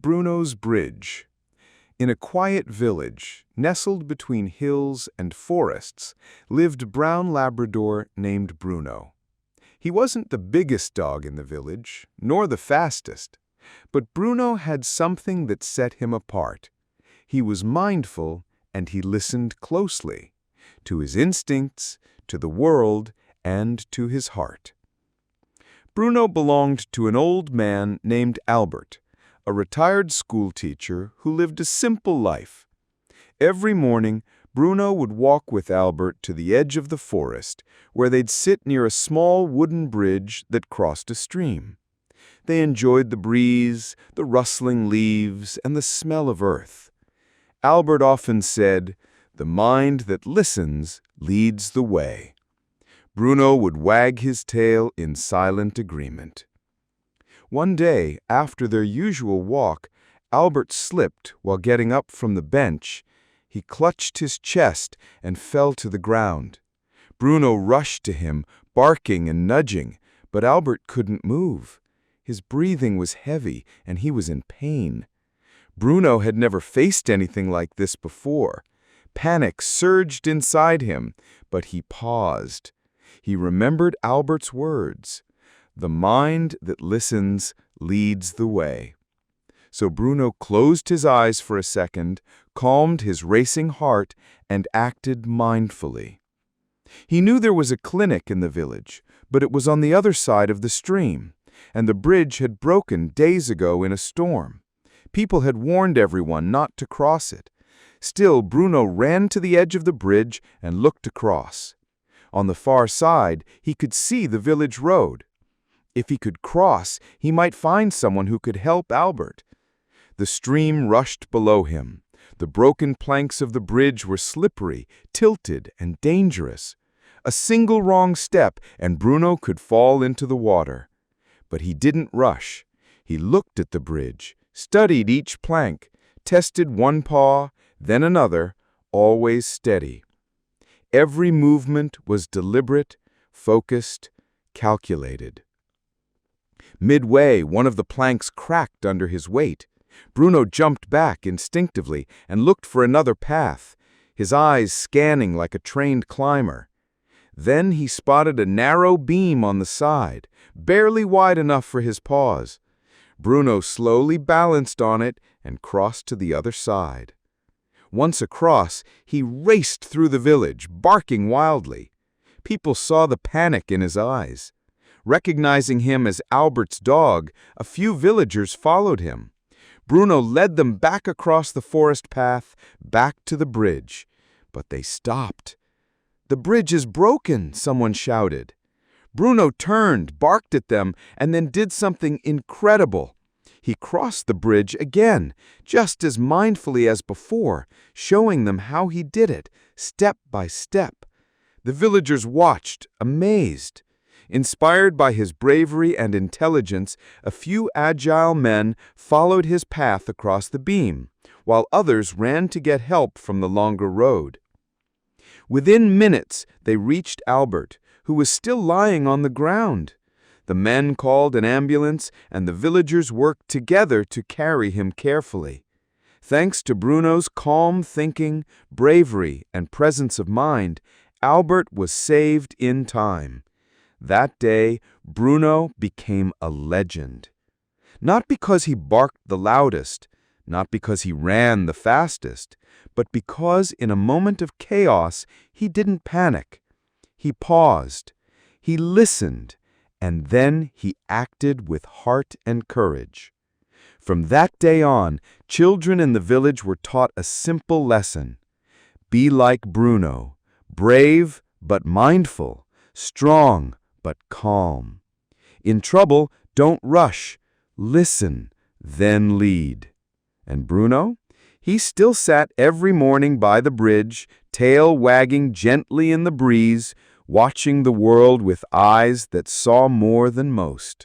Bruno's Bridge. In a quiet village, nestled between hills and forests, lived a brown Labrador named Bruno. He wasn't the biggest dog in the village, nor the fastest, but Bruno had something that set him apart. He was mindful and he listened closely, to his instincts, to the world, and to his heart. Bruno belonged to an old man named Albert, a retired schoolteacher who lived a simple life. Every morning, Bruno would walk with Albert to the edge of the forest, where they'd sit near a small wooden bridge that crossed a stream. They enjoyed the breeze, the rustling leaves, and the smell of earth. Albert often said, "The mind that listens leads the way." Bruno would wag his tail in silent agreement. One day, after their usual walk, Albert slipped while getting up from the bench. He clutched his chest and fell to the ground. Bruno rushed to him, barking and nudging, but Albert couldn't move. His breathing was heavy and he was in pain. Bruno had never faced anything like this before. Panic surged inside him, but he paused. He remembered Albert's words. The mind that listens leads the way. So Bruno closed his eyes for a second, calmed his racing heart, and acted mindfully. He knew there was a clinic in the village, but it was on the other side of the stream, and the bridge had broken days ago in a storm. People had warned everyone not to cross it. Still, Bruno ran to the edge of the bridge and looked across. On the far side, he could see the village road. If he could cross, he might find someone who could help Albert. The stream rushed below him. The broken planks of the bridge were slippery, tilted, and dangerous. A single wrong step, and Bruno could fall into the water. But he didn't rush. He looked at the bridge, studied each plank, tested one paw, then another, always steady. Every movement was deliberate, focused, calculated. Midway, one of the planks cracked under his weight. Bruno jumped back instinctively and looked for another path, his eyes scanning like a trained climber. Then he spotted a narrow beam on the side, barely wide enough for his paws. Bruno slowly balanced on it and crossed to the other side. Once across, he raced through the village, barking wildly. People saw the panic in his eyes. Recognizing him as Albert's dog, a few villagers followed him. Bruno led them back across the forest path, back to the bridge. But they stopped. "The bridge is broken," someone shouted. Bruno turned, barked at them, and then did something incredible. He crossed the bridge again, just as mindfully as before, showing them how he did it, step by step. The villagers watched, amazed. Inspired by his bravery and intelligence, a few agile men followed his path across the beam, while others ran to get help from the longer road. Within minutes, they reached Albert, who was still lying on the ground. The men called an ambulance, and the villagers worked together to carry him carefully. Thanks to Bruno's calm thinking, bravery, and presence of mind, Albert was saved in time. That day, Bruno became a legend. Not because he barked the loudest, not because he ran the fastest, but because in a moment of chaos, he didn't panic. He paused, he listened, and then he acted with heart and courage. From that day on, children in the village were taught a simple lesson. Be like Bruno, brave but mindful, strong but calm. In trouble, don't rush. Listen, then lead. And Bruno? He still sat every morning by the bridge, tail wagging gently in the breeze, watching the world with eyes that saw more than most.